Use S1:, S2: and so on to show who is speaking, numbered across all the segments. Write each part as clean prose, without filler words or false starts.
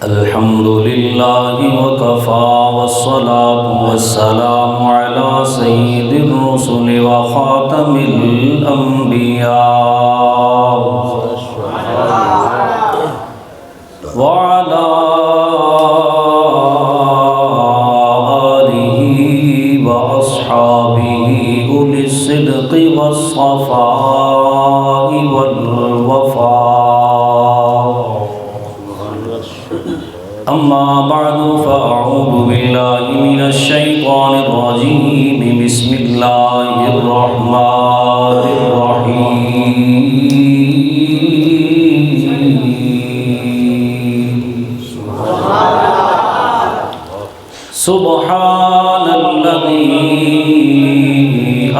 S1: अल्हम्दुलिल्लाहि वकफ़ा वस्सलातु वस्सलामु अला सय्यिदिर रुसुलि व ख़ातमिल अंबिया व अला आलिहि व अस्हाबिहि उलिस सिद्क़ि वस्सफ़ाइ वल वफ़ा। अम्मा बअदु फ़अऊज़ु बिल्लाहि मिनश शैतानिर रजीम। बिस्मिल्लाहिर रहमानिर रहीम। सुब्हानल्लज़ी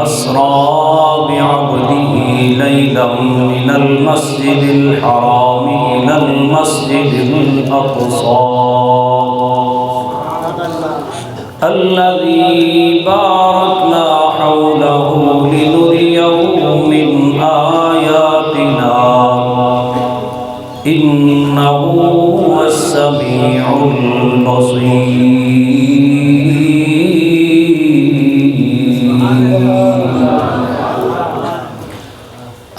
S1: अस्रा बिअब्दिही लैलन मिनल मस्जिदिल हराम इलल मस्जिदिल अक़सा अल्लज़ी बारकना हौलहु लिनुरियहु मिन आयातिना इन्नहु हुवस्समीउल बसीर।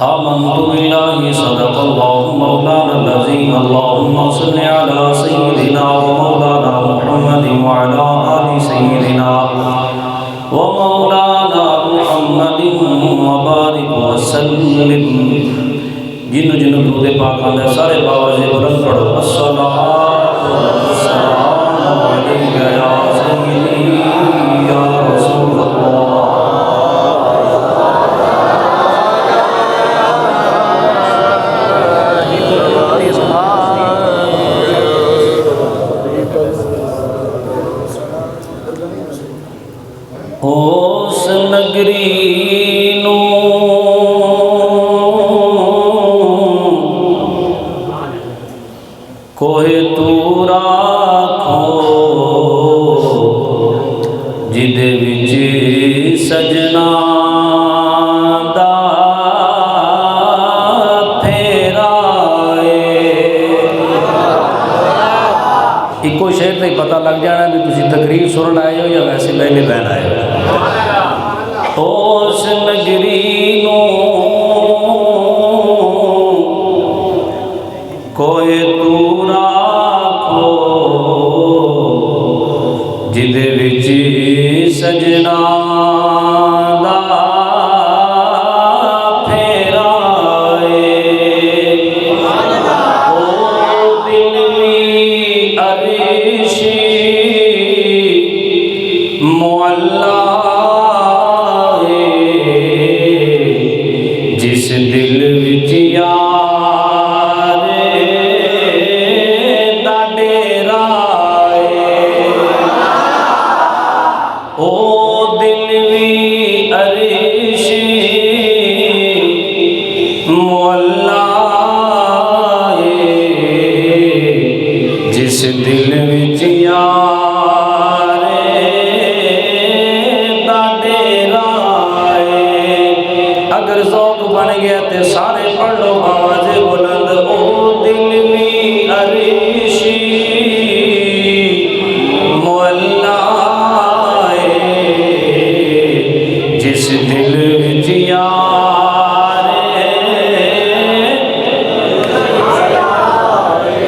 S1: आमन्तु बिल्लाहि सदक़ल्लाहु मौलानल अज़ीम। अल्लाहुम्मा सल्लि अला सय्यिदिना व मौलाना मुहम्मदिन व अला आलि सय्यिदिना व मौलाना मुहम्मदिन व बारिक व सल्लिम। जिन्हों जिन्हों दुरूद पाक आंदा सारे बावाज़े बुलंद पढ़ो। अस्सलातु वस्सलामु अलैका या सय्यिदी या रसूल अल्लाह। उस नगरी कोहे तूरा खो जिदे विच सजना दा फेरा इको शेर तो पता लग जाना भी तुसी तकरीर सुनन आए हो या वैसे मेले बहन आए हो। उस नगरी कोई तूरा खो जिदे विच सजना दा फेरा ओ दिल वी अरिशी मुअल्ला जिस दिल विच यार दा डेरा ओ दिल वी अरिशी मुअल्ला जिस दिल विच यार दा डेरा। अगर ज़ौक़ बन गया तो सारे पढ़ लो आवाज़े बुलंद। ओ दिल वी अरिशी मुअल्ला जिस दिल विच यार।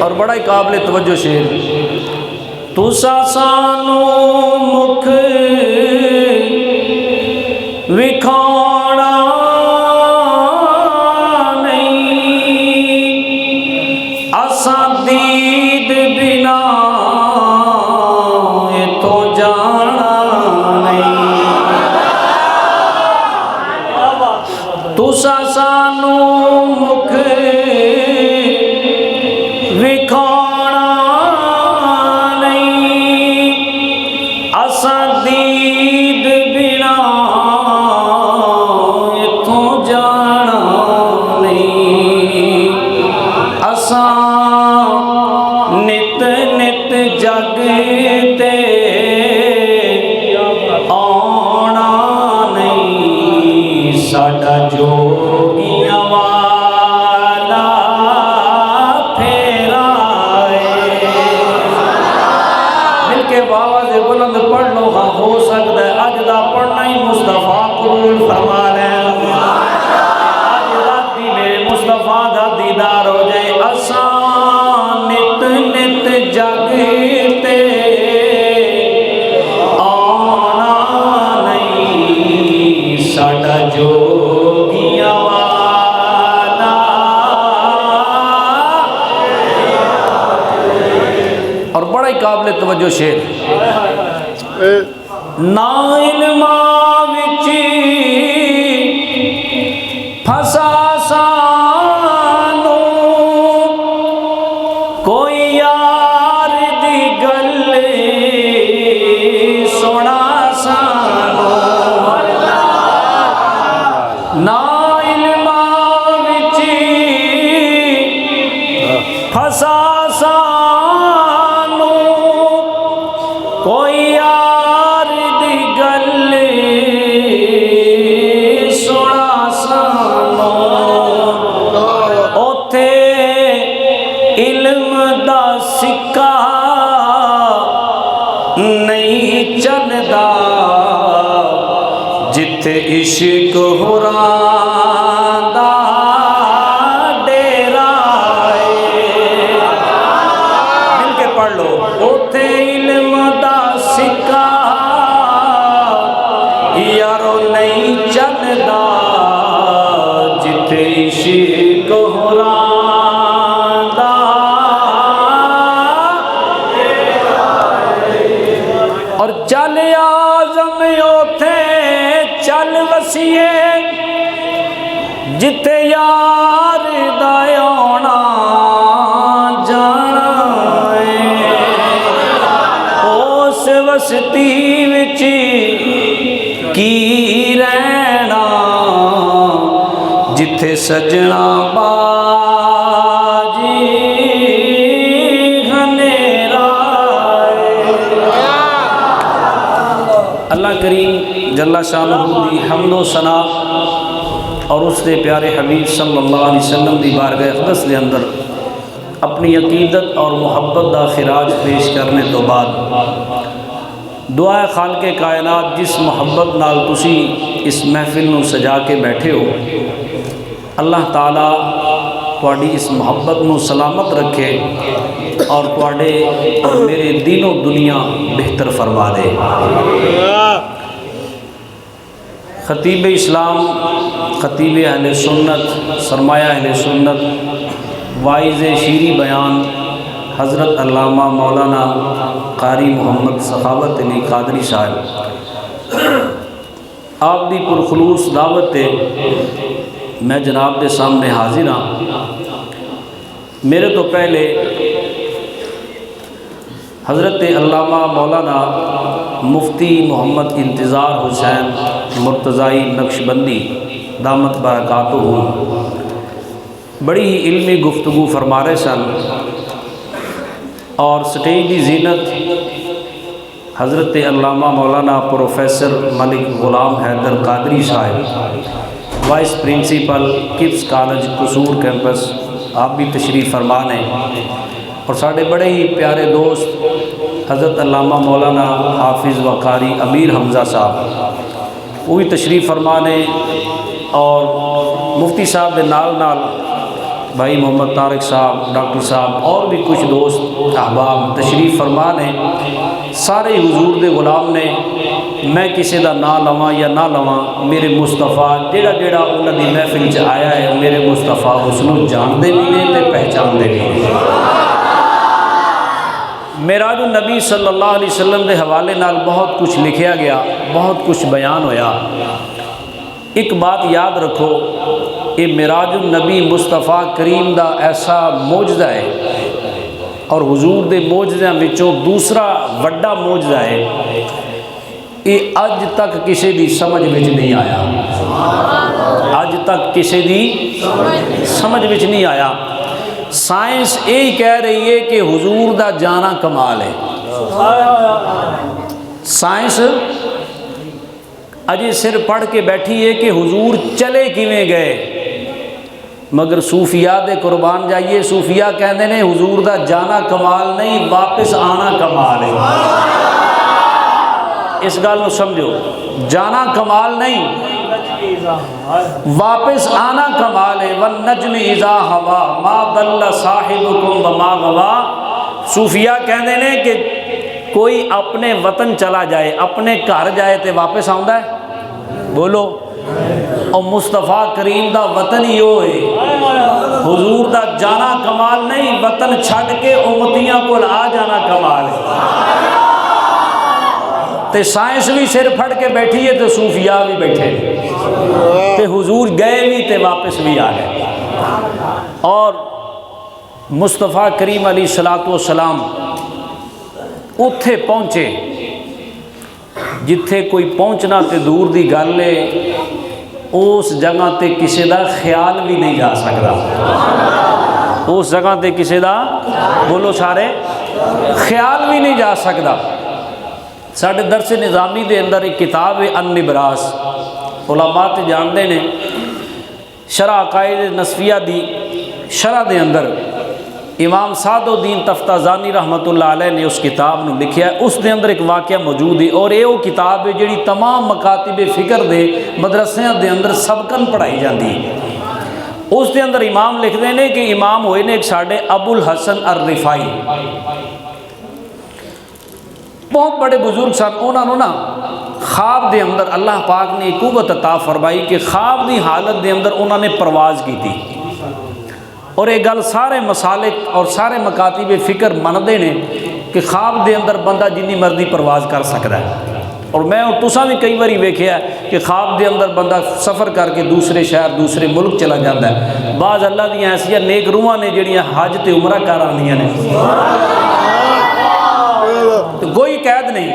S1: और बड़ा ही काबिल तवज्जो शेर। तुसा सानू मुख विखाना असा दीद बिना तो जाना नहीं। तुसा सानू मुख विखाना नहीं ही काबिल तवज्जो शेर। ना इल्मा विच फसा सानू कोई यार दी गल सुना सानू, ना इल्मा विच फसा सानू कोई यार दी गल सुना सानू, ओथे इल्म दा सिक्का नहीं चलदा जिथे इश्क हुरां दा डेरा है। मिलके पढ़ लो, ओथे इल्म दा सिक्का यारो नहीं चलदा जिथे इश्क हुरां दा और चल आज़म ओथे चल वसीए जिथे यार दा आउणा जाना है। उस वसती विच की रहना जिथे सजना बाजी घनेरा है। अल्लाह करीम जल्ला शानहू दी हम्दो सना और उसके प्यारे हबीब सल्लल्लाहु अलैहि वसल्लम की बारगाह अक़दस के अंदर अपनी अकीदत और मुहब्बत का खिराज पेश करने तो बाद दुआ खालके कायनात जिस मुहब्बत नाल तुसी इस महफिल नूं सजा के बैठे हो, अल्लाह ताला तुहाडी इस मुहब्बत नूं सलामत रखे और तुहाडे और मेरे दीनों दुनिया बेहतर फरमा दे। खतीब इस्लाम, खतीब अहले सुन्नत, सरमाया अहले सुन्नत, वाइज़ शीरी बयान हज़रत अल्लामा मौलाना कारी मोहम्मद सखावत अली कादरी साहब आप दी पुरखलूस दावत मैं जनाब के सामने हाजिर हाँ। मेरे तो पहले हज़रत अल्लामा मौलाना मुफ्ती मोहम्मद इंतज़ार हुसैन मुर्तज़ाई नक्शबंदी दामत बरकातुहू बड़ी ही इल्मी गुफ्तगू फरमा रहे सन और स्टेज की जीनत हज़रत अल्लामा मौलाना प्रोफेसर मलिक ग़ुलाम हैदर कादरी साहब वाइस प्रिंसिपल किप्स कॉलेज कसूर कैंपस आप भी तशरीफ़ फरमान हैं और साढ़े बड़े ही प्यारे दोस्त हज़रत अल्लामा मौलाना हाफिज़ व कारी अमीर हमज़ा साहब वो भी तशरीफ़ फरमान हैं और मुफ्ती साहब के नाल नाल भाई मोहम्मद तारिक साहब, डॉक्टर साहब और भी कुछ दोस्त अहबाब तशरीफ़ फरमान हैं। सारे हुजूर दे गुलाम ने, मैं किसी का ना लवां या ना लवां, मेरे मुस्तफ़ा जेड़ा जेड़ा उन्होंने महफिल च आया है मेरे मुस्तफ़ा उसनूं जानते भी ने ते पहचानते भी ने। मेराजुन नबी सल्लल्लाहु अलैहि वसल्लम के हवाले नाल बहुत कुछ लिखा गया, बहुत कुछ बयान होया। एक बात याद रखो, ये मेराजुन नबी मुस्तफ़ा करीम दा ऐसा मोजज़ा है और हुजूर दे मोजज़िਆਂ विचों दूसरा वड्डा मोजज़ा है, ये अज तक किसी की समझ में नहीं आया। अज तक किसी की समझ में नहीं आया। साइंस यही कह रही है कि हुजूर दा जाना कमाल है। साइंस अजे सिर पढ़ के बैठी है कि हुजूर चले किवें गए, मगर सूफिया दे कुर्बान जाइए, सूफिया कहते हैं हुजूर दा जाना कमाल नहीं वापस आना कमाल है। इस गल को समझो, जाना कमाल नहीं वापस आना कमाल है। वन नजम इज़ा हवा मा दल्ला साहिबुकुम व मा गवा। सूफिया कहते हैं कि कोई अपने वतन चला जाए, अपने घर जाए तो वापस आउंदा है, बोलो। और मुस्तफ़ा करीम दा वतन ही वो है। हुजूर दा जाना कमाल नहीं, वतन छड़ के उम्मतियां को आ जाना कमाल है। तो साइंस भी सिर फड़ के बैठी है तो सूफिया भी बैठे तो हुजूर गए भी तो वापस भी आ गए। और मुस्तफ़ा करीम अलैहिस्सलातु वस्सलाम उत्थे पहुँचे जिथे कोई पहुँचना तो दूर की गल है, उस जगह ते किसी का ख्याल भी नहीं जा सकता। उस जगह ते किसी का बोलो सारे ख्याल भी नहीं जा सकता। साढ़े दरस निज़ामी के अंदर एक किताब है अन-निबरास, उलमा ते जानते ने शरह अकायद नसफिया दी शरह के अंदर इमाम सादुद्दीन तफ्ताज़ानी रहमतुल्लाह अलैह ने उस किताब में लिखा है। उस दे अंदर एक वाक़या मौजूद है और ये वो किताब है जी तमाम मकातिब फ़िक्र दे मदरसियां दे अंदर सबकन पढ़ाई जाती है। उस दे अंदर इमाम लिखते हैं कि इमाम होए ने एक साढ़े अबुल हसन अर रिफाई, बहुत बड़े बुजुर्ग सन। उन्होंने ना ख्वाब के अंदर अल्लाह पाक ने एक कुव्वत अता फरमाई कि ख्वाब की हालत के अंदर उन्होंने परवाज़ की थी। और ये गल सारे मसालिक और सारे मकातिब फ़िक्र मनते हैं कि ख्वाब के अंदर बंदा जिन्नी मर्जी परवाज़ कर सकता है। और मैं और तुसा भी कई बार वेख्या कि ख्वाब के अंदर बंदा सफ़र करके दूसरे शहर दूसरे मुल्क चला जाता है। बाज़ अल्लाह दी ऐसिया नेक रूहां ने जिहड़ियां हज ते उमरा कर आंदियां ने, कोई कैद नहीं।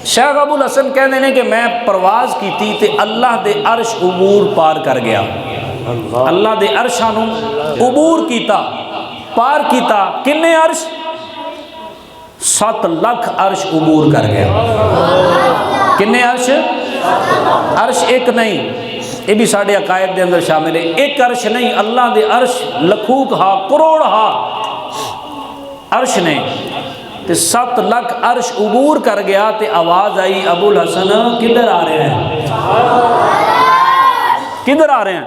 S1: शेख अबुल हसन कहते हैं कि मैं परवाज़ की थी ते अल्लाह दे अर्श उबूर पार कर गया। अल्लाह दे अर्शां नूं उबूर कीता, पार कीता। किन्ने अर्श? 7 लाख अर्श उबूर कर गया। किन्ने अर्श? अर्श एक नहीं, ये भी साढ़े अकायद के अंदर शामिल है। एक अर्श नहीं, अल्लाह दे अर्श लखूक हा करोड़ हा अर्श ने तो 7 लाख अर्श उबूर कर गया। तो आवाज़ आई अबुल हसन किधर आ रहे हैं, किधर आ रहे हैं?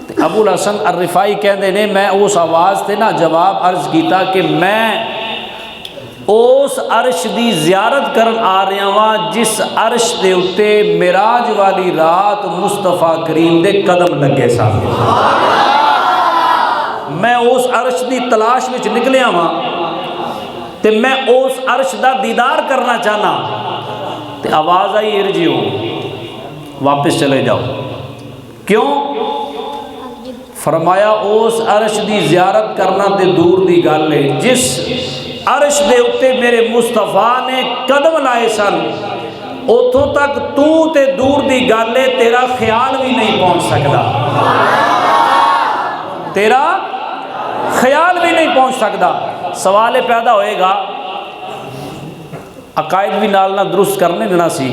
S1: तो अबुल हसन अर रिफाई कहते ने मैं उस आवाज़ से ना जवाब अर्ज किया कि मैं उस अर्श की ज़ियारत करन आ रहा वहाँ जिस अर्श के उत्ते मिराज वाली रात मुस्तफ़ा करीम दे कदम लगे सन। मैं उस अर्श की तलाश में निकलिया वहाँ तो मैं उस अर्श का दीदार करना चाहना। तो आवाज़ आई इरजिओ, वापस चले जाओ। क्यों? फरमाया उस अर्श की ज़ियारत करना तो दूर की गल है, जिस अर्श के उत्ते मेरे मुस्तफा ने कदम लाए सन उतों तक तू ते दूर की गल है, तेरा ख्याल भी नहीं पहुँच सकता। तेरा ख्याल भी नहीं पहुँच सकता। सवाल पैदा होएगा, अकायद भी नाल ना दुरुस्त करने देना सी।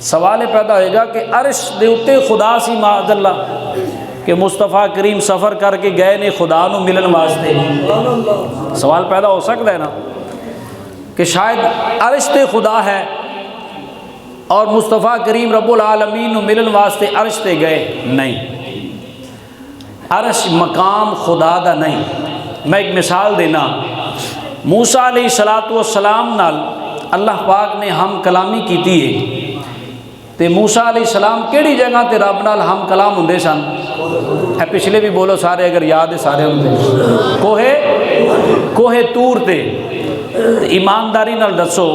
S1: सवाल पैदा होएगा कि अर्श दे उत्ते खुदा सी माअज़ल्लाह कि मुस्तफ़ा करीम सफ़र करके गए ने खुदा नू मिलन वास्ते। सवाल पैदा हो सकता है ना कि शायद अर्श ते खुदा है और मुस्तफ़ा करीम रब्बुल आलमीन नू मिलन वास्ते अर्श ते गए। नहीं, अर्श मकाम खुदा दा नहीं। मैं एक मिसाल देना, मूसा अलैहिस्सलातु वस्सलाम नाल अल्लाह पाक ने हम कलामी की है। तो मूसा अलैहिस्सलाम केड़ी जगह ते रब नाल हम कलाम हुंदे सन? है पिछले भी बोलो सारे, अगर याद है सारे होंदे कोहे तूर ते। ईमानदारी नाल दसो,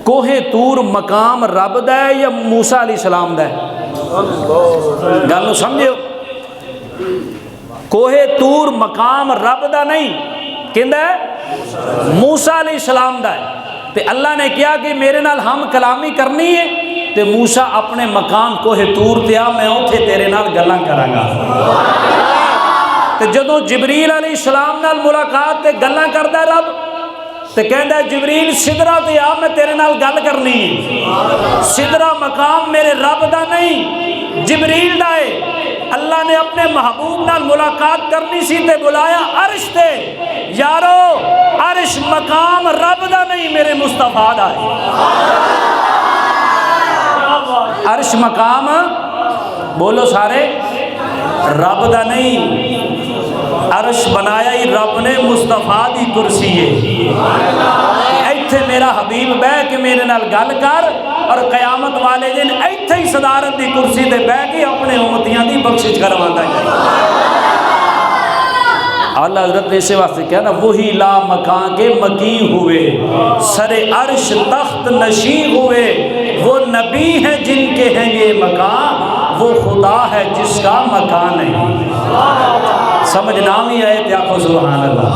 S1: कोहे तूर मकाम रब दा है या मूसा अलैहिस्सलाम दा है? गल समझो, कोहे तूर मकाम रब दा नहीं, किंदा है? मूसा अलैहिस्सलाम दा है। तो अल्लाह ने कहा कि मेरे नाल हम कलामी करनी है, तो मूसा अपने मकाम कोहे तूर ते आ, मैं उत्थे तेरे नाल गल्लां करांगा। तो जदों जिबरील अलैहिस्सलाम नाल मुलाकात ते गल्लां करदा रब, तो कहंदा जिबरील सिदरा ते आ, मैं तेरे नाल गल करनी है। सिदरा मकाम मेरे रब दा नहीं, जिबरील दा है। अल्लाह ने अपने महबूब नाल मुलाकात करनी सी ते बुलाया अर्श ते। यारो अर्श मकाम रब दा नहीं, मेरे मुस्तफा दा है। अर्श मकाम बोलो सारे रब दा नहीं, अर्श बनाया ही रब ने, मुस्तफा दी कुर्सी है। इत्थे मेरा हबीब बह के मेरे नाल गल कर और कयामत वाले दिन इत्थे ही सदारत दी कुर्सी ते बह के अपने उम्मतियां दी बख्शिश करवांदा है। आला हज़रत ने इसे वास्ते क्या ना, वही ला मकान के मकी हुए, सरे अर्श तख्त नशी हुए, वो नबी हैं जिनके हैं ये मकान, वो खुदा है जिसका मकान नहीं। समझ ना भी आए तो आखो सुभान अल्लाह।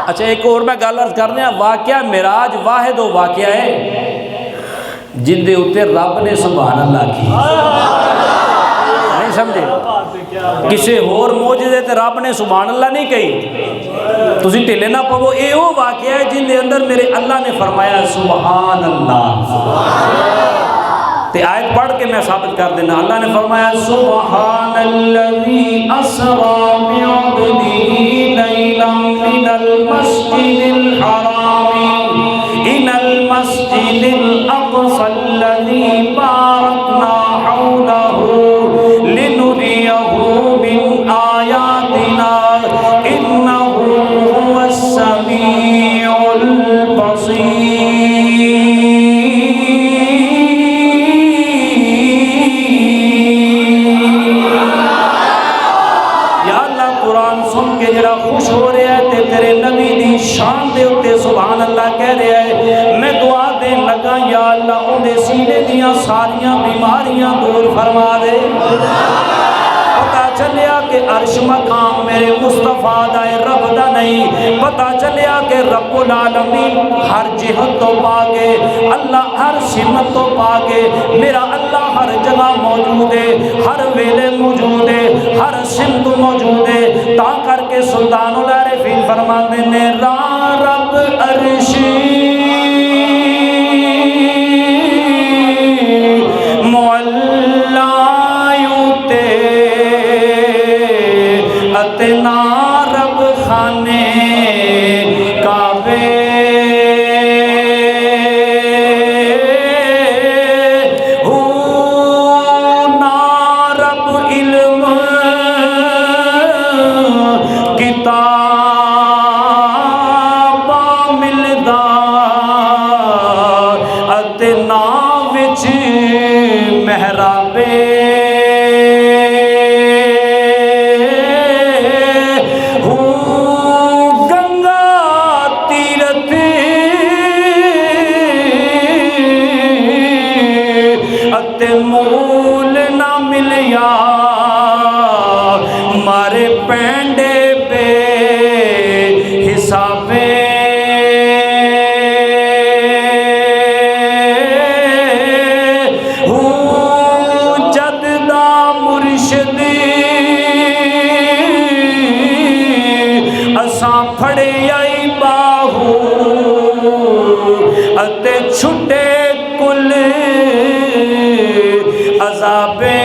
S1: अच्छा एक और मैं गल अर्ज करने, वाकया मिराज वाहिद वाकया है जिंदे उत्ते रब ने सुभान अल्लाह की, नहीं समझे? किसी होर मौजूदे ते रब ने सुभान अल्लाह नहीं कही, तुसी ढिले ना पवो। ये वो वाकया है जिंदे अंदर मेरे अल्लाह ने फरमाया सुभान अल्लाह। ते आयत पढ़ के मैं साबित कर देना। अल्लाह ने फरमाया सुब्हानल्लज़ी अस्रा बिअब्दिही लैलन मिनल मस्जिदिल हराम इलल मस्जिदिल अक़सल्लज़ी बारकना हौलहू लिनुरियहू मिन आयातिना इन्नहू हुवस समीउल बसीर। खुश हो रहा है ते तेरे नबी दी शान दे उत्ते सुभान अल्लाह कह रहा है। मैं दुआ देन लगा, या अल्लाह उहदे सीने दियां सारियां बीमारियां दूर फरमा दे। पता चलिया कि अर्श मकाम मेरे मुस्तफा दा रब दा नहीं, पता चलिया कि रब्बुल आलमीन हर जिहत तो पाके, अल्लाह हर सिमत तो पाके, मेरा अल्लाह हर जगह मौजूद है, हर वेले मौजूद है, हर सिमत मौजूद है। ता करके सुल्तानुल आरिफीन फरमाते ने रब अर्शी अतना रब खाने काबे हो ना रब इल्म किताबा मिलदा अतना विच महराबे मूल ना मिलिया मारे पेंडे पे हिसाबे जद दा मुर्शदी असा फड़े आई बाहू अते छुटे कुल अज़ाबे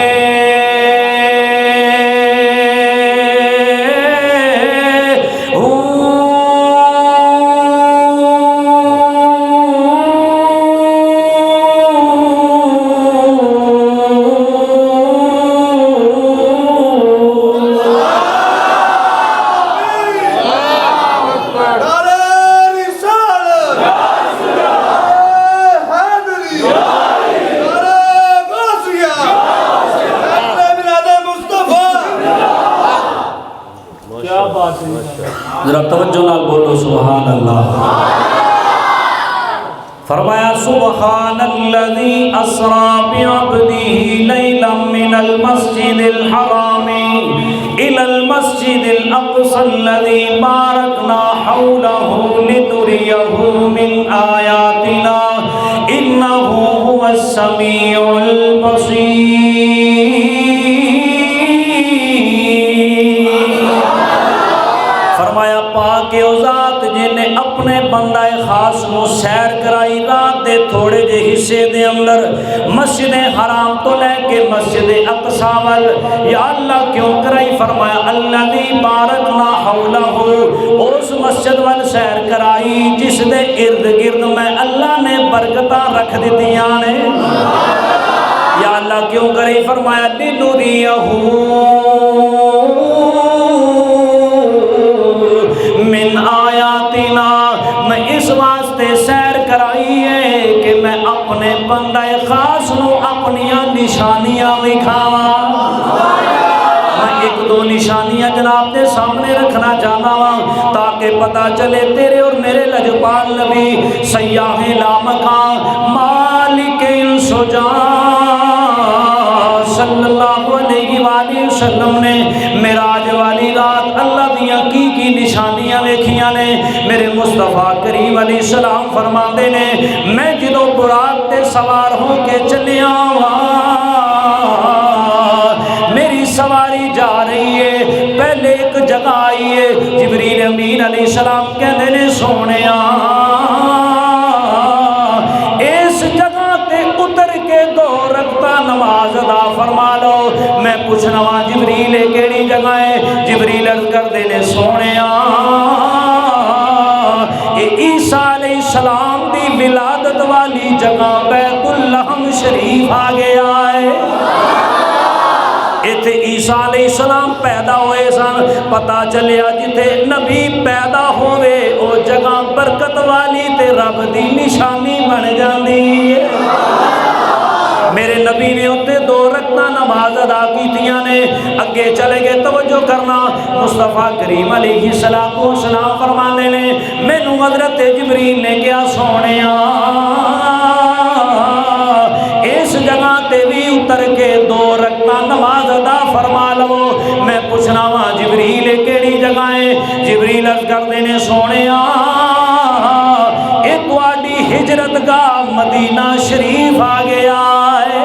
S1: जरा तवज्जो नाल बोलो सुभान अल्लाह। फरमाया सुब्हानल्लज़ी अस्रा बिअब्दिही लैलन मिनल मस्जिदिल हराम इलल मस्जिदिल अक़सल्लज़ी बारकना हौलहू लिनुरियहू मिन आयातिना इन्नहू हुवस समीउल बसीर। फरमाया पाक ओ ज़ात जिन्हें अपने बंदा खास को सैर कराई रात दे थोड़े जे हिस्से दे अंदर मस्जिद हराम तो लैके मस्जिद अक़सा वल, या अल्लाह क्यों कराई? फरमाया अल्लज़ी बारकना हौलहू, उस मस्जिद वल सैर कराई जिस दे इर्द गिर्द मैं अल्लाह ने बरकतां रख दित्तियां ने। या अल्लाह क्यों कराई? फरमाया लिनुरियहू मिन आयातिना, मैं इस वास्ते सैर कराई है कि मैं अपने बंदा खास नू अपनियां निशानियां विखावा। मैं एक दो निशानियां जनाब के सामने रखना चाहना वा ताकि पता चले तेरे और मेरे लजपाल नबी सयाहे लामका मालिक सुजा सल्लल्लाहु अलैहि वसल्लम ने मेराज वाली रात अल्लाह दियां की निशानियां वेखियां ने। मेरे मुस्तफा करीम अलैहिस्सलाम फरमाते ने मैं जो बुराक ते सवार होके चलिया वा मेरी सवारी जा रही है पहले एक जगह आई है जिब्रील अमीन अलैहिस्सलाम कहते ने सोने इस जगह ते उतर के 2 रकअत नमाज अदा फरमा लो। मैं पूछना वा जिब्रील केड़ी जगह है? जिब्रील अर्ज करते ने सोने ईसा अलैहिस्सलाम दी विलादत वाली जगह बैतुल लहम शरीफ आ गया है। इत्थे ईसा अलैहिस्सलाम पैदा होए सन। पता चलिया जिथे नबी पैदा होवे ओ जगह बरकत वाली ते रब दी निशानी बन जाती है। मेरे नबी ने उत्ते 2 रकअत नमाज अदा कीतियां ने। अगे चले गए तवज्जो करना मुस्तफा करीम अलैहिस्सलाम फरमाते ने मैनू हज़रत जिब्रील ने क्या सोने इस जगह ते भी उतर के 2 रकअत नमाज अदा फरमा लो। मैं पूछना वा जिब्रील केड़ी जगह है? जिब्रील अर्ज करते ने सोने ये तुहाडी हिजरत का मदीना शरीफ आ गया है।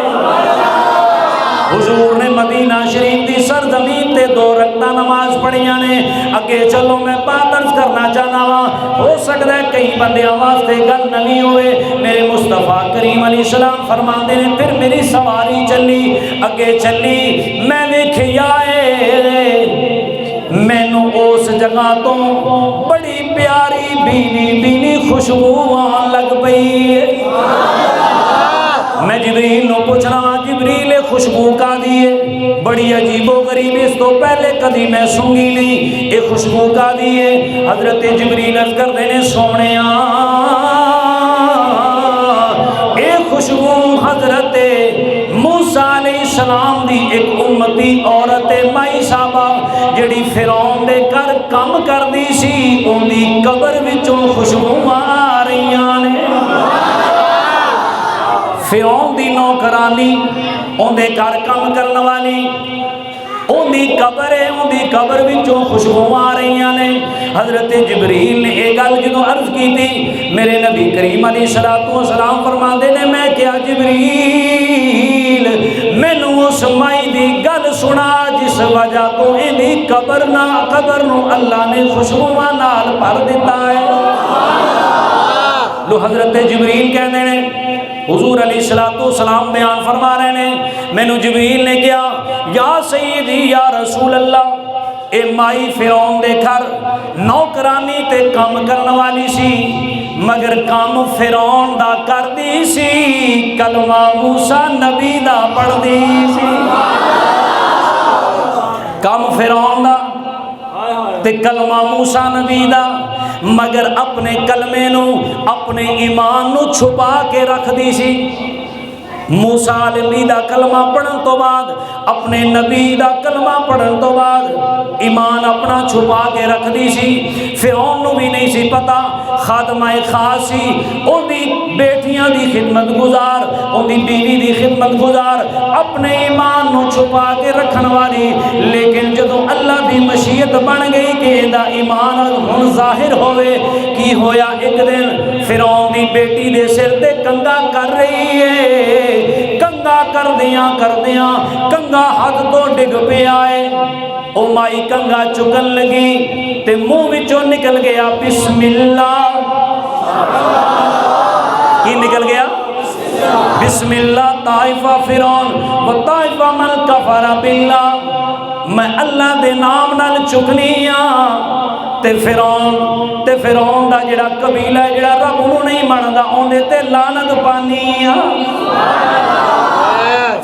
S1: हुजूर ने मदीना शरीफ की सरजमीन ते 2 रकअत नमाज पढ़िया ने। अगे चलो मैं बात अर्ज करना चाहना वा हो सकता है कई बंदियां वास्ते गल नवी होवे। मेरे मुस्तफा करीम अलैहिस्सलाम फरमाते ने फिर मेरी सवारी चली अगे चली मैं वेखिया मैनू उस जगह तो बड़ी प्यारी बीनी बीनी खुशबू आन लग पई। मैं जिब्रील को पूछना वा जिब्रील खुशबू का दी है? बड़ी अजीबो गरीब इस तो पहले कभी मैं सूंघी नहीं ये खुशबू का दी है। हजरत जिब्रील अर्ज करते ने सोने ये खुशबू हजरत मूसा अलैहिस्सलाम दी एक उम्मती औरत माई साहबा जिहड़ी फिरौन दे घर काम करदी सी उहदी कबर विचों खुशबू आ रहीआं ने। फिरौन दी नौकरानी उहदे घर काम करने वाली उहदी कबर है उहदी कबर विचों खुशबू आ रही ने। हजरत जिब्रील ने यह गल जो अर्ज की थी मेरे नबी करीम अलैहिस्सलाम फरमाते ने मैं क्या जिब्रील मैनू उस माई दी गल सुना जिस वजह तो इहदी कबर नूं अल्लाह ने खुशबूआं नाल भर दिता है। लो हजरत जिब्रील कहते हैं हुजूर अलैहिस्सलाम बयान फरमा रहे ने मैनू जिब्रील ने कहा या सैयदी या रसूल अल्लाह ए माई फिरौन दे घर नौकरानी ते काम करने वाली सी मगर काम फिरौन दा करदी सी कलमा मूसा नबी दा पढ़दी सी। काम फिरौन दा ते कलमा मूसा नबी दा मगर अपने कलमे नू अपने ईमान नू छुपा के रखदी सी। मूसा नबी दा कलमा पढ़न तो बाद अपने नबी दा कलमा पढ़न तो बाद ईमान अपना छुपा के रखदी सी। फिरौन नू भी नहीं सी पता खादमाए खास सी ओदी बेटियां दी खिदमत गुजार ओदी बीवी दी खिदमत गुजार अपने ईमान नू छुपा के रखन वाली। लेकिन जदों अल्लाह दी मशीयत बन गई कि इहदा ईमान हुण जाहिर होवे की होया एक दिन फिरौन दी बेटी दे सिर ते कंगा कर रही है। कंगा करदियां करदियां कंगा हाथ तो डिग पिया है। ओ माई कंगा चुकन लगी ते मुंह विचों निकल गया बिस्मिल्लाह। की निकल गया? बिस्मिल्लाह ताइफा फिरौन व ताइफा मन कफरा बिल्लाह। मैं अल्लाह दे नाम नाल चुकनी ते फिरौन दा जिहड़ा कबीला है जिहड़ा रब नूं नहीं मनदा ओंदे ते लानत पानी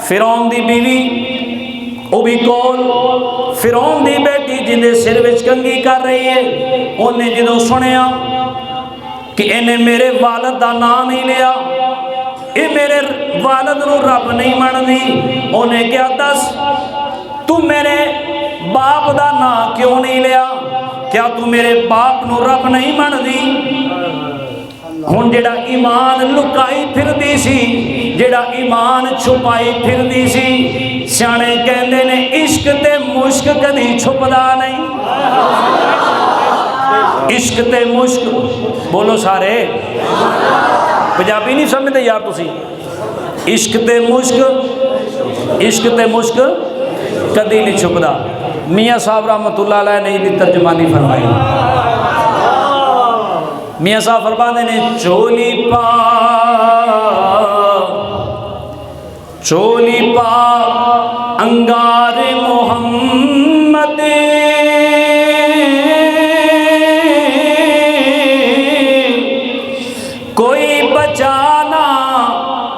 S1: फिरौन दी बीवी वो भी कोल फिरौन दी बेटी जिंदे सिर विच कंगी कर रही है उन्हें जो सुनिया कि इन्हें मेरे वालद का नाम नहीं लिया ये मेरे वालद नूं रब नहीं मनदी उन्हें क्या दस तू मेरे बाप दा नाम क्यों नहीं लिया? क्या तू मेरे बाप नू रब नहीं मनदी? हुण जेड़ा ईमान लुकाई फिरदी सी, जेड़ा ईमान छुपाई फिरदी सी, सियाणे कहंदे ने इश्क ते मुश्क कदी छुपदा नहीं। इश्क ते मुश्क बोलो सारे, पंजाबी नहीं समझते यार तुसी। इश्क ते मुश्क, इश्क ते मुश्क कदी नहीं छुपदा। मियाँ साहब रहमतुल्लाह अलैह ने इहदी तर्जमानी फरमाई। मियाँ साहब फरमाते ने चोली पा अंगार मोहम्मद, कोई बचा ना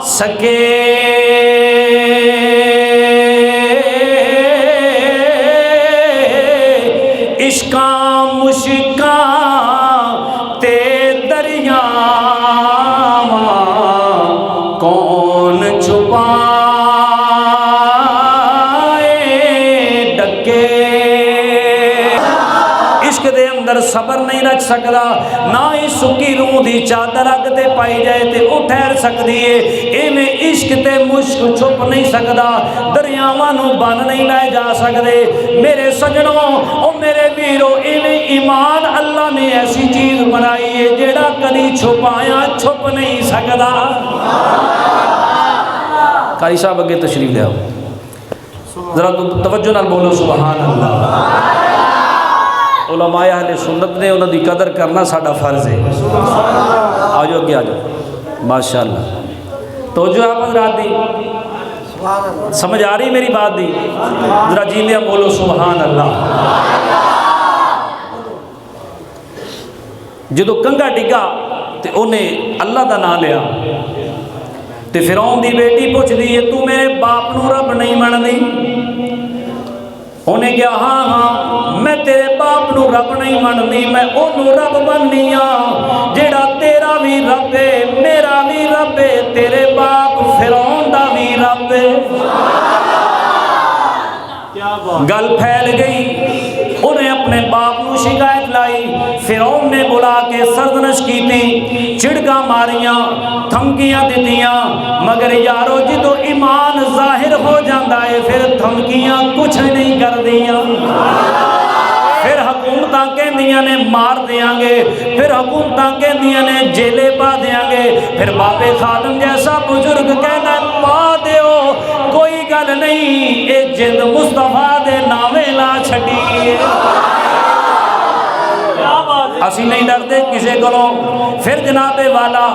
S1: सके, इश्का मुश्का ते दरिया कौन छुपाए डके। इश्क दे अंदर सबर नहीं रख सकता, ना ही सुकी रूह की चादर अग ते पाई जाए तो वो ठहर सकती है। इवें इश्क ते मुश्क छुप नहीं सकता, दरियावां नूं बन नहीं लाए जा सकते। मेरे सजनों ओ मेरे वीरों, इवें ईमान अल्लाह ने ऐसी चीज बनाई है जेड़ा कदी छुपाया छुप नहीं सकता। कारी साहब अगे तशरीफ ले आओ, जरा तवज्जो नाल बोलो सुभान अल्लाह। उलमाए अहले सुन्नत ने उन्होंने कदर करना साडा फर्ज है। आ जाओ अगे आ जाओ, माशाअल्लाह। तो जो आप हज़रात दी समझ आ रही मेरी बात दी? जरा जींदे बोलो सुभान अल्लाह। जो कंघा डिगा तो उन्हें अल्लाह का नाम लिया, तो फिरौन दी बेटी पुछदी है तू मेरे बाप नू रब नहीं मनदी? उन्हें कहा हाँ हाँ मैं तेरे बाप नू रब नहीं मनदी, मैं ओनू रब मननी हाँ जेड़ा तेरा भी रब है, मेरा भी रब है, तेरे बाप फिरौन दा भी रब है। गल फैल गई, उन्हें अपने बाप को शिकायत लाई। फिरौन ने बुला के सरदनश की थी, चिड़का मारियां, धमकियां दितियां, मगर यारो जो ईमान जाहिर हो जाता है फिर धमकियां कुछ नहीं कर दियां। फिर हुकूमत कहदियां ने मार देंगे, फिर हुकूमत कहदियां ने जेले पा देंगे, फिर बाबे खादम जैसा बुजुर्ग कहना पा दो, कोई गल नहीं, ये जिंद मुस्तफा दे नावे ला छड़ी। असी नहीं डरते किसी को। फिर जनाबे वाला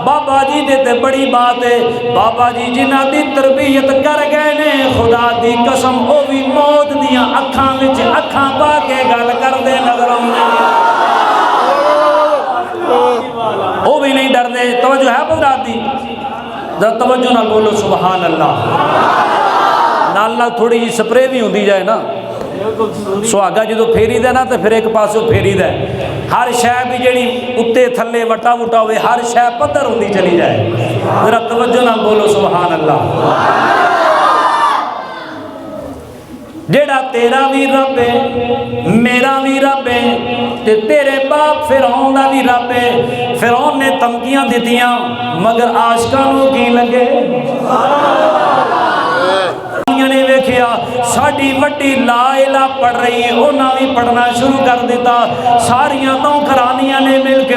S1: बाबा जी दे ते बड़ी बात है, बाबा जी जिन्हां दी तरबियत कर गए ने, खुदा दी कसम वो भी मौत दियां अखां विच अखां पा के गल करदे नजर आउंदे, वो भी नहीं डरते। तवज्जो है बरात दी? जरा तवज्जो नाल बोलो सुभान अल्लाह। नाल नाल थोड़ी जी स्प्रे भी होंदी जाए ना, सुहागा जो फेरीदा ना तो फिर एक पासों फेरीदा, हर शय भी जी उत्ते थले वटा वुटा हो, हर शय पत्थर होती चली जाए। जरा तवज्जो नाल बोलो सुभान अल्लाह। जेड़ा तेरा भी रब है, मेरा भी रब है, ते तेरे बाप फिरौन दा भी रब है। फिरौन ने धमकियां दितियां, मगर आशिकां नूं की लगे ने वेखिया साड़ी वड्डी ला इला पढ़ रही है, उन्हें भी पढ़ना शुरू कर दिता। सारिया नौकरानियां ने मिल के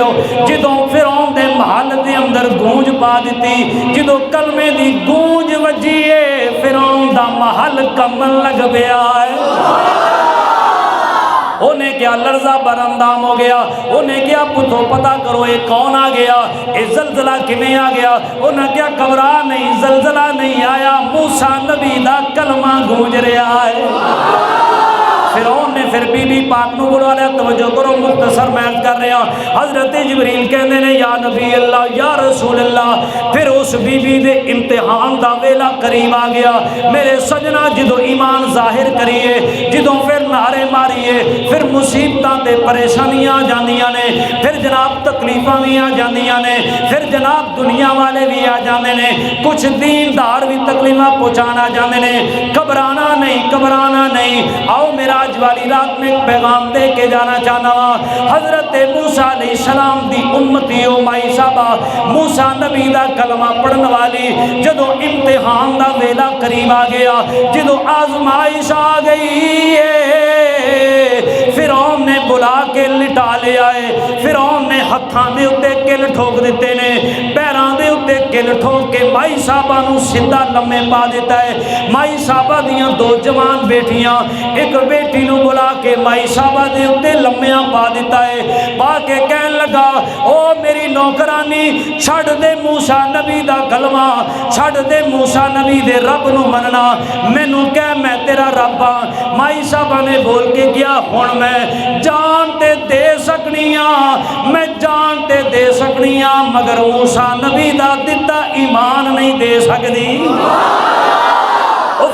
S1: जो फिरौन दे महल के अंदर गूंज पा दी, जो कलमे की गूंज वजी है फिरौन दा महल कंबन लग गया है। उन्हें क्या लर्जा बरंदाम हो गया, उन्हें क्या पुछो पता करो ये कौन आ गया, ये जलजला किमें आ गया। उन्हें क्या घबरा नहीं, जलजला नहीं आया, मूसा नबी दा कलमा गूंज रहा है। फिरौन ने फिर बीबी पाक नूं बुला लिया। तवज्जो करो, मुख्तसर मैं कर रहा। हजरत जिबरील कहते ने या नबी अल्लाह या रसूल अल्लाह। फिर उस बीबी दे इम्तिहान दा वेला करीब आ गया। मेरे सजना जो ईमान जाहिर करिए, जो फिर नारे मारिए, फिर मुसीबतां ते परेशानियां आ जांदियां ने, फिर जनाब तकलीफां भी आ जांदियां ने, फिर जनाब दुनिया वाले भी आ जाते ने, कुछ दीनदार भी तकलीफां पहुँचाना जाते ने। घबराना नहीं, घबराना नहीं। आओ मेरा मेराज वाली रात में पैगाम दे के जाना चाहना वा। हजरत मूसा अलैहिस्सलाम दी उम्मती ओ माई साहबा, मूसा नबी दा कलमा पढ़न वाली, जदों इम्तिहान दा वेला करीब आ गया, जदों आजमाइश आ गई फिरौन ने बुला के लिटा लिया है। फिरौन ने हत्थां दे उत्ते किल ठोक दिते ने, पैरां दे उत्ते किल ठोक के माई साहबा नूं सीधा लम्मे पा दिता है। माई साहबा दियां दो जवान बेटियां, एक बेटी नूं बुला के माई साहबा दे उत्ते लम्मियां पा दिता है। पा के कहन लगा, ओ मेरी नौकरानी छड़ दे मूसा नबी दा कलमा, छड़ दे मूसा नबी दे रब नूं मनना, मैनू कह मैं तेरा रब हाँ। माई साहबा ने बोल के किया, हुण मैं जान ते दे सकनी हाँ, मैं जान ते दे सकनी हाँ, मगर मूसा नबी दा दिता ईमान नहीं दे सकती।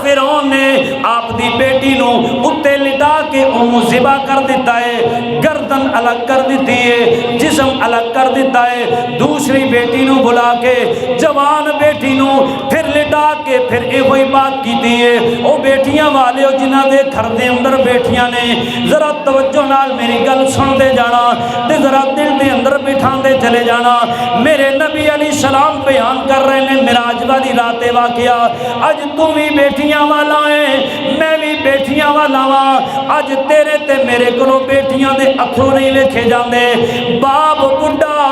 S1: फिरौन ने आप दी बेटी नूं उत्ते लिटा के ओनू ज़िबा कर दिता है, गर्दन अलग कर दी है, जिस्म अलग कर दिता है। दूसरी बेटी नूं बुला के, जवान बेटी नूं फिर लिटा के फिर एहो ही बात की है। ओ बेटियां वाले जिन्हां दे घर दे अंदर बेटियां ने, जरा तवज्जो नाल मेरी गल सुनते जाना ते जरा दिल दे अंदर बिठांदे चले जाना। मेरे नबी अलैहिस्सलाम बयान कर रहे ने मिराज वाली रात वाक़िया। अज तू भी बेटियां वाला है, मैं भी बेटियां वाला वां। अज तेरे ते मेरे को बेटियां दे अखों नहीं वेखे जाते। बाप बुढ़ा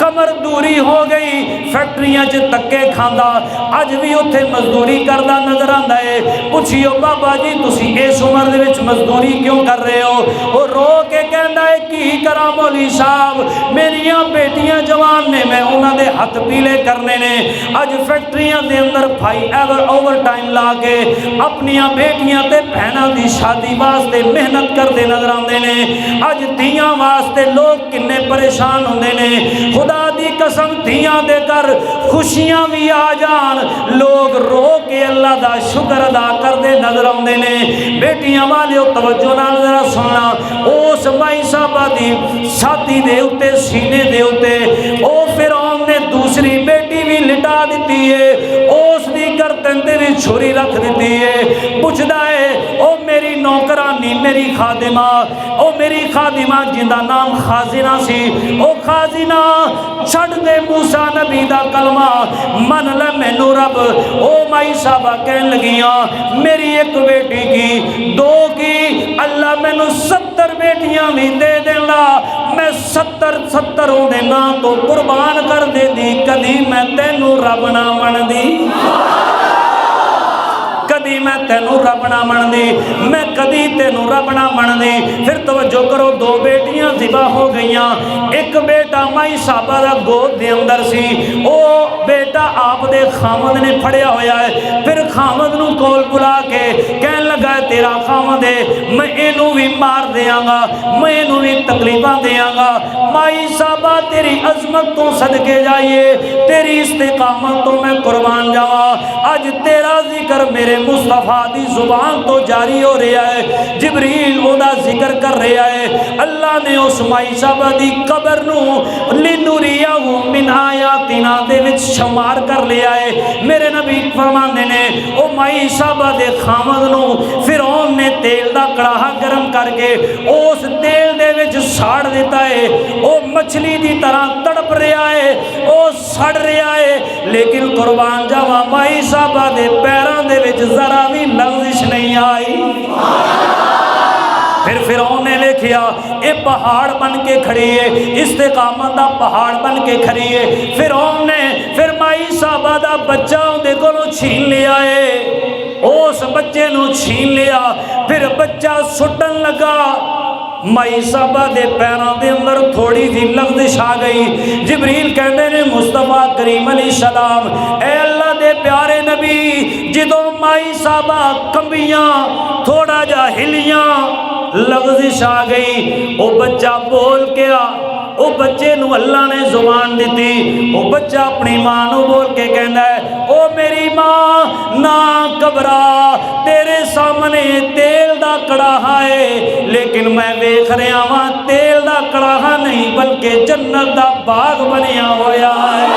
S1: कमर दूरी हो गई, फैक्ट्रियां च धक्के खांदा, अज भी उत्थे मजदूरी करदा नजर आंदा है। पुछियो बाबा जी तुसी इस उम्र दे विच मजदूरी क्यों कर रहे हो? वो रो के कहंदा है की करा मौली साहब, मेरियां बेटियां जवान ने, मैं उन्हां दे हथ पीले करने ने। अज फैक्ट्रियां दे अंदर भाई एवर ओवर टाइम ला के अपनियां बेटियां ते भैणां दी शादी वास्ते मेहनत करते नजर आते हैं। अज धीआं वास्ते लोग किन्ने परेशान होंदे ने। खुदा दी कसम धीआं दे घर खुशियां भी आ जान, लोग रो के अल्लाह दा शुक्र अदा करते नजर आते ने। बेटियां वाले तवज्जो नाल जरा सुनना, उस माई साहबा दी छाती दे उत्ते सीने दे उत्ते ओ फिरौन ने दूसरी बेटी भी लिटा दी है, उस दी गर्दन ते भी छुरी रख दी है। पुछदा है, ओ मेरी नौकरानी, मेरी खादिमा, ओ मेरी खादिमा जिंदा नाम खाजिना सी, ओ खाजिना छड़ दे मूसा नबी दा कलमा, मन ले मैनू रब। ओ माई साहबा कहन लगियां, मेरी एक बेटी की, दो की, अल्लाह मैनू 70 बेटियां भी दे देना, मैं 70 उहदे नां तो कुर्बान कर देंदी, कदी मैं तैनू रब ना मनदी, कदी मैं तेनू रब ना मनदी, मैं कदी तेनू रब ना मनदी। फिर तवज्जो करो, दो बेटियां ज़िबा हो गईयां, एक बेटा माई साहबा दा गोद दे अंदर सी, ओ बेटा आप दे खामद ने फड़िया होया है। फिर खामद नू कोल बुला के कहन लगा, तेरा खामद है, मैं इनू भी मार देंगा, मैं इनू भी तकलीफां देंगा। माई साहबा तेरी अजमत तो सदके जाइए, तेरी इस्तिकामत तो मैं कुर्बान जावा। अज तेरा जिक्र मेरे मुस्तफा दी जुबान तो जारी हो रहा है, जिब्रील ओदा जिक्र कर रहा है। अल्लाह ने उस माई साहबा दी कबर नू लिनुरियाहु मिन आयातिना दे विच शुमार कर लिया है। मेरे नबी फरमांदे ने, ओ माई साहबा दे खामद नू फिरौन ने तेल दा कड़ाहा गर्म करके उस तेल दे विच साड़ दिता है। ओ मछली दी तरह तड़प रहा है, ओ सड़ रहा है, लेकिन कुर्बान जावा माई साहबा दे पैरां दे विच जरा भी लग़ज़िश नहीं आई। फिर फिरौन ने देखिया ये पहाड़ बन के खड़ी है, इस्तिकामत दा पहाड़ बन के खड़ी है। फिरौन ने फिर माई साहबा दा बच्चा उहदे कोलों छीन लिया है, उस बच्चे नू छीन लिया। फिर बच्चा सुटन लगा, माई साहबा दे पैरों के अंदर थोड़ी सी लग़ज़िश आ गई। जिब्रील कहते ने, मुस्तफा करीम अलैहिस्सलाम, ए अल्लाह दे प्यारे नबी, जदों माई साहबा कंबियां थोड़ा जा हिलियां, लग़ज़िश आ गई, वो बच्चा बोल के वो बच्चे नू अल्लाह ने जुबान दी। वो बच्चा अपनी मां नू बोल के कहता है, ओ मेरी मां ना घबरा, तेरे सामने तेल दा कड़ाहा है, लेकिन मैं वेख रहा वां तेल दा कड़ाहा नहीं बल्कि जन्नत दा बाग बनिया होया है।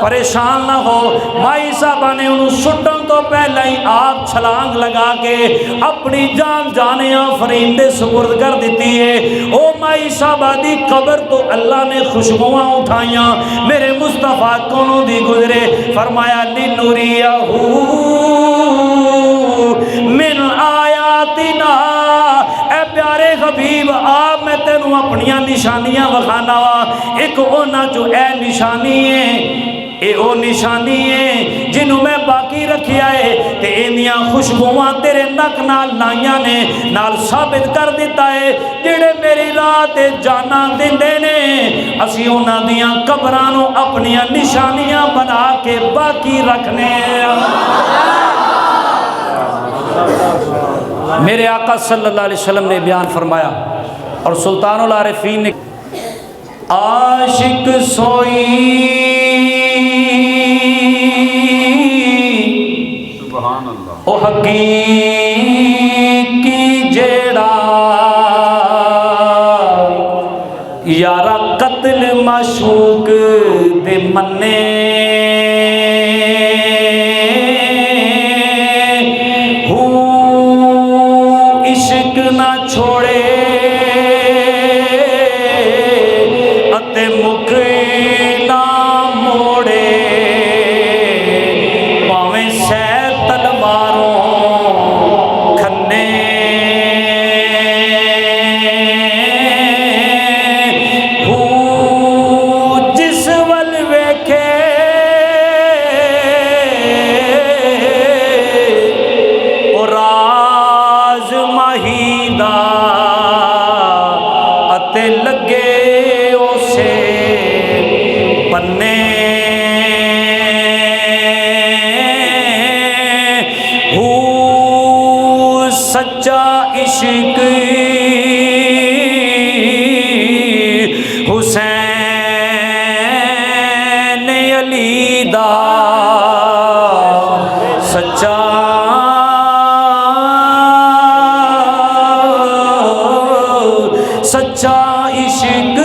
S1: परेशान ना हो। माई साहबा ने उन्होंने सुटन तो पहले ही आप छलांग लगा के अपनी जान जाने आफरीन दे सुपुर्द कर दी है। ओ माई साहबा दी कब्र तो अल्लाह ने खुशबुआं उठाइया, मेरे मुस्तफा कोनों दी गुजरे, फरमाया लिनुरियाहू मिन आयातिना, ए प्यारे हबीब आप मैं तेनू अपनिया निशानियां वखाना वा। एक उन्हां चो ए निशानी है, ये ओ निशानी है जिन्हों मैं बाकी रखिया है, ते इन्दियां खुशबुआं तेरे नक नाल लाइया ने, नाल साबित कर दिता है जेड़े मेरी राह ते जाना दिंदे ने, असी उन्हां दियां कब्रां नूं अपनियां निशानियां बना के बाकी रखने। मेरे आका सल्लल्लाहु अलैहि वसल्लम ने बयान फरमाया और सुल्तानुल आरिफीन ने, आशिक सोई ओ हकीकी जेड़ा यारा कत्ल माशूक दे मन्ने, हू इश्क ना छोड़े अते मुख ना मोड़े, पावें सै तलवारों खन्ने, हू जिस वल वेखे ओ राज माहीदा अते लगे उसे पन्ने, हू सच्चा इश्क हुसैन अली दा, सच्चा सच्चा इश्क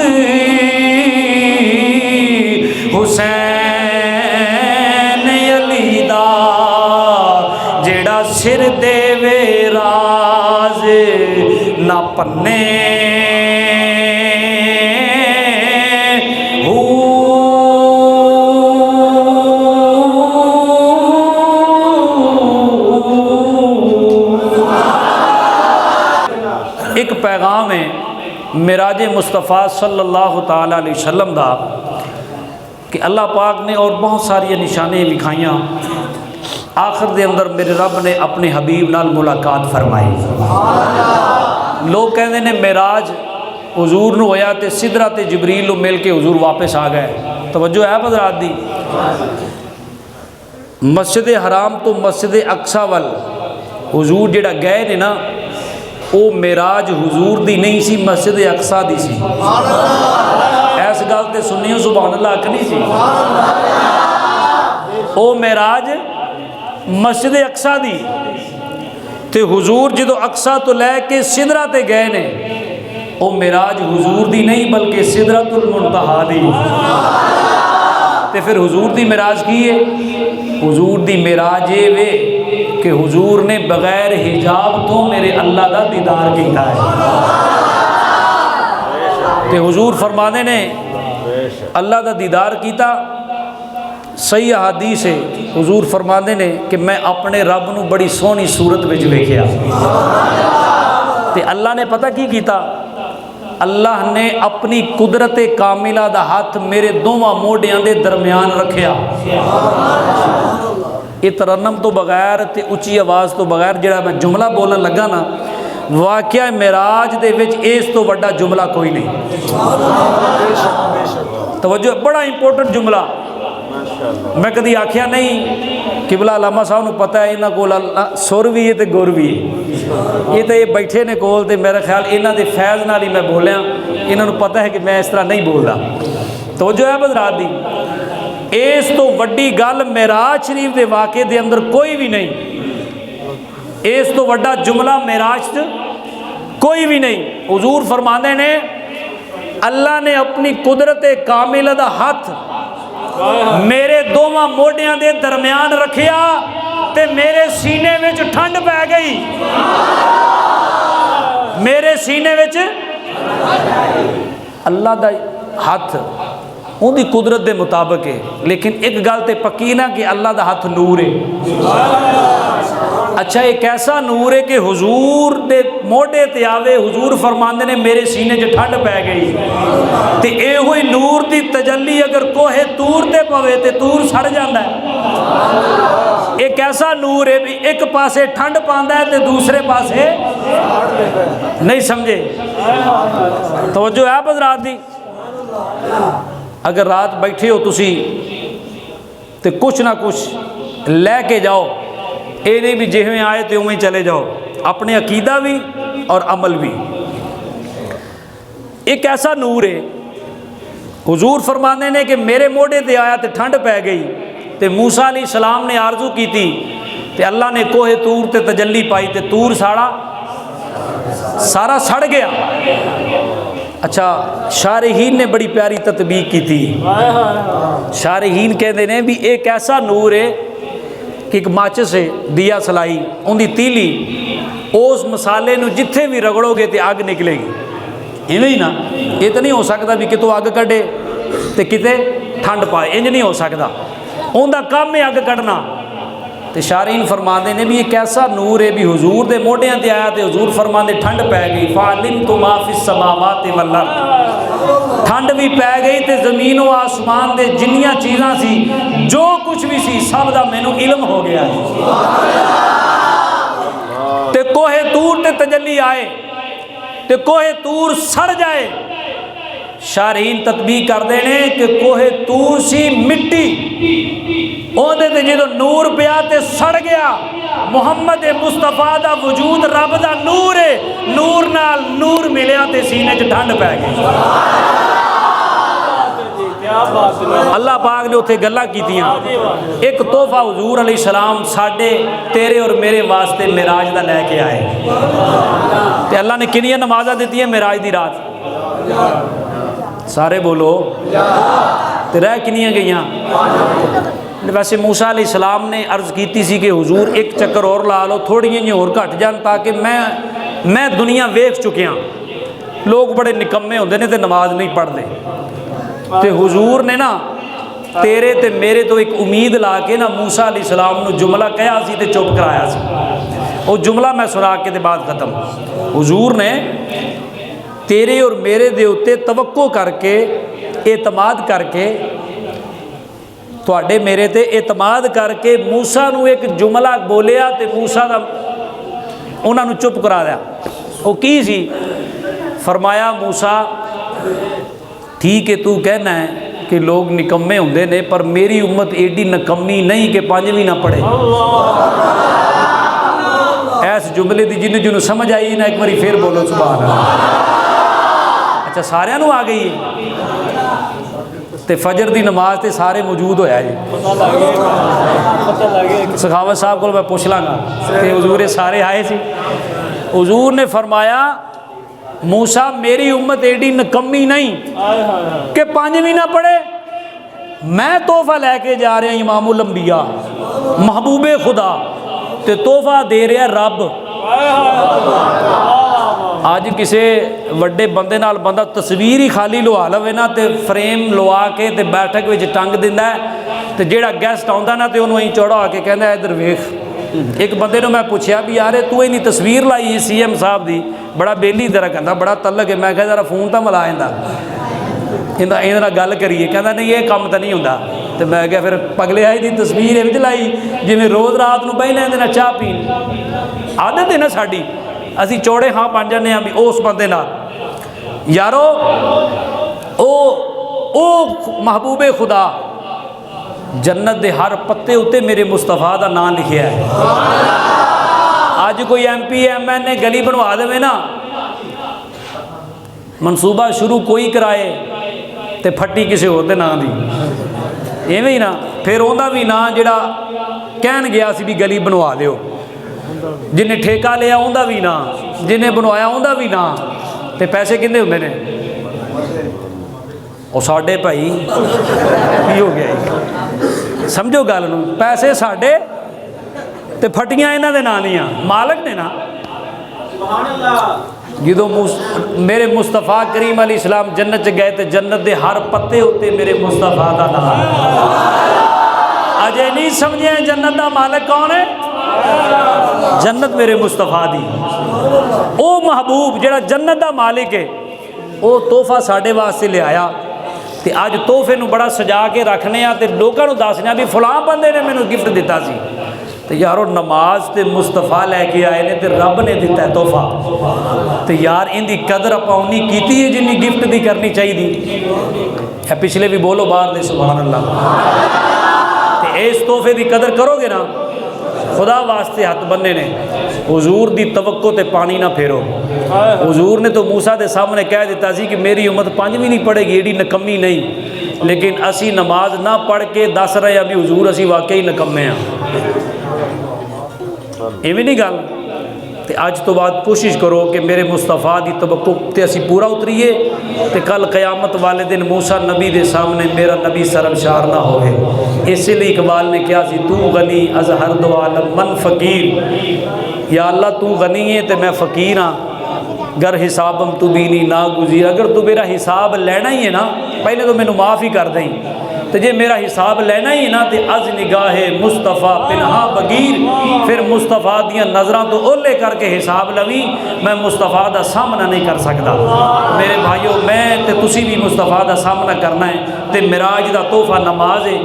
S1: हुसैन अली दा, जेड़ा सिर देवे राज ना पन्ने, हू एक पैगाम है मिराज मुस्तफ़ा सल्लल्लाहु ताला अलैहि वसल्लम दा कि अल्लाह पाक ने और बहुत सारी निशानियाँ विखाइयाँ, आखिर दे अंदर मेरे रब ने अपने हबीब नाल मुलाकात फरमाई। लोग कहते हैं मेराज हुजूर नूं होया ते सिदरा ते जबरील नूं मिल के हुजूर वापस आ गए। तवज्जो है हज़रात दी, मस्जिद हराम तो मस्जिद अक्सा वल हुजूर जेड़ा गए ने ना, वो मेराज हुजूर दी नहीं सी, मस्जिद अक्सा दी सी। इस गल ते सुनियो सुभान अल्लाह आखनी सी। ओ मेराज मस्जिद अक्सा दी ते हुजूर जो अक्सा तो लैके सिदरा ते गए ने, वो मेराज हुजूर दी नहीं बल्कि सिदरतुल मुंतहा दी। ते फिर हुजूर दी मेराज की है? हुजूर दी मेराज ये वे कि हुजूर ने बगैर हिजाब तो मेरे अल्लाह का दीदार किया है। ते हुजूर फरमाने ने अल्लाह का दीदार किया। सही हदीस है, हुजूर फरमाते ने कि मैं अपने रब नूं बड़ी सोहनी सूरत में वेख्या। ते अल्लाह ने पता की किया? अल्लाह ने अपनी कुदरत कामिला दा हाथ मेरे दोवां मोढियां दे दरम्यान रखिया। ये तरन्नम तो बगैर ते उच्ची आवाज़ तो बगैर जिहड़ा मैं जुमला बोलन लगा ना, वाकया मेराज दे विच इस तो वड्डा जुमला कोई नहीं। तवज्जो, बड़ा इंपोर्टेंट जुमला। मैं कभी आख्या नहीं, किबला लामा साहब नूं पता है इन्हां कोल सुर भी है तो गुर भी है। ये तो ये बैठे ने कोल, तो मेरा ख्याल इन्हां दे फैज़ नाल ही मैं बोलिया, इन्हां नूं पता है कि मैं इस तरह नहीं बोलता। तो जो है बदरात दी, इस तो वड्डी गल मेराज शरीफ के वाक़े दे अंदर कोई भी नहीं। इस तो वड्डा जुमला मेराज कोई भी नहीं। हुजूर फरमाते ने अल्लाह ने अपनी कुदरत कामिला दा हाथ मेरे दोवां मोढियां दे दरम्यान रखिया ते मेरे सीने विच ठंड पै गई। मेरे सीने विच अल्लाह दा हथ उनकी कुदरत के मुताबिक है, लेकिन एक गल तो पक्की ना कि अल्लाह का हथ नूर है। अच्छा, एक ऐसा नूर है कि हुजूर दे मोढे ते आवे, हुजूर फरमाते ने मेरे सीने च ठंड पै गई। तो यही नूर की तजल्ली अगर कोहे तूर ते पवे तो तूर सड़ जाता है। एक ऐसा नूर है भी एक पासे ठंड पाता है तो दूसरे पासे नहीं समझे। तवज्जो है हज़रात दी। अगर रात बैठे हो तुसी तो कुछ ना कुछ लैके जाओ, ये नहीं भी जिवें आए तो उवें चले जाओ, अपने अकीदा भी और अमल भी। एक ऐसा नूर है, हुजूर फरमाने ने कि मेरे मोढे ते आया तो ठंड पै गई। तो मूसा अलैहिस्सलाम ने आरजू की थी तो अल्लाह ने कोहे तूर ते तजल्ली पाई तो तूर सारा सड़ गया। अच्छा, शारहीन ने बड़ी प्यारी ततबीक की थी। शारहीन कहते हैं भी एक ऐसा नूर है कि एक माचिस से दिया सलाई उनकी तीली, उस मसाले नूं जिथे भी रगड़ोगे तो अग निकलेगी। इवें ही ना, ये तो नहीं हो सकता भी कितों अग कढ़े तो किते ठंड पाए, इंज नहीं हो सकता। उनका काम है अग कढ़ना। तो शारीन फरमाते ने भी एक ऐसा नूर है भी हुजूर दे मोढियां ते आया तो हुजूर फरमाते ठंड पै गई। फालिम तो माफिस समावात वल अर्द, ठंड भी पै गई तो जमीन व आसमान दे जिन्नियां चीज़ां सी, जो कुछ भी सी, सब दा मैनू इल्म हो गया है। ते कोहे तूर ते तजल्ली आए तो कोहे तूर सड़ जाए। शारहीन ततबीक करते हैं कि कोहे तूर सी मिट्टी, ਉਹਦੇ ਤੇ ਜਦੋਂ ਨੂਰ ਪਿਆ ਤੇ ਸੜ ਗਿਆ। ਮੁਹੰਮਦ ਮੁਸਤਫਾ ਦਾ ਵਜੂਦ ਰੱਬ ਦਾ ਨੂਰ ਹੈ, ਨੂਰ ਨਾਲ ਨੂਰ ਮਿਲਿਆ ਤੇ ਸੀਨੇ 'ਚ ਠੰਡ ਪੈ ਗਈ। अल्लाह पाक ने उत्थे गल्लां कीतियां। एक तोहफा हुजूर अलैहिस्सलाम साडे तेरे और मेरे वास्ते मिराज दा लैके आए। ते अल्लाह ने कितनियां नमाज़ां दित्तियां मिराज दी रात? सारे बोलो। ते रह कितनियां गईयां? वैसे मूसा अलैहिस्सलाम ने अर्ज़ की सी कि हुजूर एक चक्कर और ला लो, थोड़ी जी होर घट जान, ताकि मैं दुनिया वेख चुकिया। लोग बड़े निकम्मे होंदे ने ते नमाज नहीं पढ़ते। तो हुजूर ने ना तेरे ते मेरे तो एक उम्मीद ला के ना मूसा अलैहिस्सलाम नूं जुमला कहा सी ते चुप कराया सी। वो जुमला मैं सुना के ते बाद ख़त्म। हुजूर ने तेरे और मेरे दे उत्ते तवक्को करके, एतमाद करके, तुहाडे मेरे ते एतमाद करके मूसा नूं एक जुमला बोलिया ते मूसा दा उन्हां नूं चुप करा दिया। वो की सी? फरमाया मूसा ठीक है, तू कहना है कि लोग निकम्मे होंदे ने, पर मेरी उम्मत एडी निकम्मी नहीं कि पंजवीं ना पढ़े। ऐस जुमले की जिन्होंने समझ आई ना, एक बारी फिर बोलो सुभान अल्लाह। अच्छा, सारिਆਂ ਨੂੰ आ गई है। तो फजर की नमाज तो सारे मौजूद होया जी। सखावत साहब को मैं पूछ लाँगा कि हुजूर सारे आए सी। हुजूर ने फरमाया मूसा मेरी उम्मत एडी निकम्मी नहीं कि पंजवीं ना पढ़े। मैं तोहफा लैके जा रहा इमामुल अंबिया, महबूबे खुदा, ते तोहफा दे रहा रब। अज किसी वड्डे बंदे नाल बंदा तस्वीर ही खाली लुआ लवे ना, तो फ्रेम लुआ के ते बैठक में टंग दिंदा है। तो जेड़ा गैसट आउंदा ना तो उन्होंने चौड़ा आके कहंदा इधर वेख। एक बंदे ने मैं पूछा भी यार तू इन्नी तस्वीर लाई CM साहब की, बड़ा बेली तरह कहता बड़ा तलक है। मैं कहा जरा फोन तो मिला इन्दा गल करिए। कहता नहीं ये काम तो नहीं होंदा। तो मैं क्या फिर पगले आई की तस्वीर ये लाई जिमें रोज़ रात को बह लेंदे ना चाह पी। आदत है ना साड़ी, असी चौड़े हाँ बन जाने भी उस बंदे नाल। यारो ओ महबूबे खुदा जन्नत के हर पत्ते उत्ते मेरे मुस्तफा का नाम लिखिया है। अज कोई MP MN गली बनवा दे ना, मनसूबा शुरू कोई कराए तो फट्टी किसी होर दे नाम दी, इवें ही ना। फिर उहदा भी ना जिहड़ा कहन गया सी भी गली बनवा दिओ, जिन्हें ठेका लिया उहदा भी ना, जिन्हें बनवाया उहदा भी ना। तो पैसे किंदे हुंदे ने?
S2: ਉਹ ਸਾਡੇ ਭਾਈ ਕੀ ਹੋ ਗਿਆ ਜੀ? ਸਮਝੋ ਗੱਲ ਨੂੰ, ਪੈਸੇ ਸਾਡੇ ਤੇ ਫਟੀਆਂ ਇਹਨਾਂ ਦੇ ਨਾਂ ਦੀਆਂ, ਮਾਲਕ ਨੇ ਨਾ। ਜਦੋਂ मेरे मुस्तफा करीम अली इस्लाम जन्नत च गए तो जन्नत के हर पत्ते उत्ते मेरे मुस्तफा का नाम। अजे नहीं समझे जन्नत का मालिक कौन है? जन्नत मेरे मुस्तफा दी। वो महबूब जिहड़ा जन्नत का मालिक है वो तोहफा साढ़े वास्ते लिया ते अज तोहफे नूं बड़ा सजा के रखने तो लोगों को दसने भी फलां बंदे ने मैनूं गिफ्ट दिता सी। तो यार वो नमाज तो मुस्तफा लैके आए ने तो रब ने दिता है तोहफा। तो यार इनकी कदर आपां उन्नी कीती है जिन्नी गिफ्ट की करनी चाहिए। पिछले भी बोलो बाहर दे सुभान अल्लाह। तो इस तोहफे की कदर करोगे ना, खुदा वास्ते हथ बन्ने ने। हुजूर की तवक्को ते पानी ना फेरो। हुजूर ने तो मूसा के सामने कह दिता सी कि मेरी उम्मत 5 भी नहीं पढ़ेगी, एडी नकम्मी नहीं। लेकिन असी नमाज ना पढ़ के दस रहे हैं भी हुजूर असी वाकई नकम्मे हाँ। इवें नहीं गल। तो अज तो बाद कोशिश करो कि मेरे मुस्तफा की तवक्को ते असी पूरा उतरीए तो कल क़यामत वाले दिन मूसा नबी के सामने मेरा नबी शर्मशार ना होवे। इसलिए इकबाल ने कहा सी तू गनी अज हर दो आलम मन फ़कीर। या अल्लाह तू गनी है तो मैं फ़कीर हाँ। गर हिसाबम तू बीनी ना गुज़ीर। अगर तू मेरा हिसाब लेना ही है ना पहले तो मैनू माफ़ ही कर दें। तो जे मेरा हिसाब लेना ही है ना तो अज निगाहे मुस्तफ़ा पिनहा बगीर। फिर मुस्तफ़ा दियाँ नज़रां तो ओले करके हिसाब लवी, मैं मुस्तफ़ा का सामना नहीं कर सकता। मेरे भाइयों मैं तो तुसी भी मुस्तफ़ा का सामना करना है। तो मिराज का तोहफा नमाज है,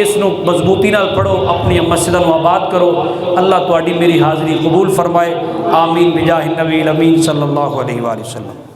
S2: इसनों मजबूती नाल पढ़ो, अपनी मस्जिदां नूं आबाद करो। अल्लाह तुहाडी मेरी हाज़री कबूल फरमाए। आमीन बिजाहि नबी अमीन सल्लल्लाहु अलैहि वसल्लम।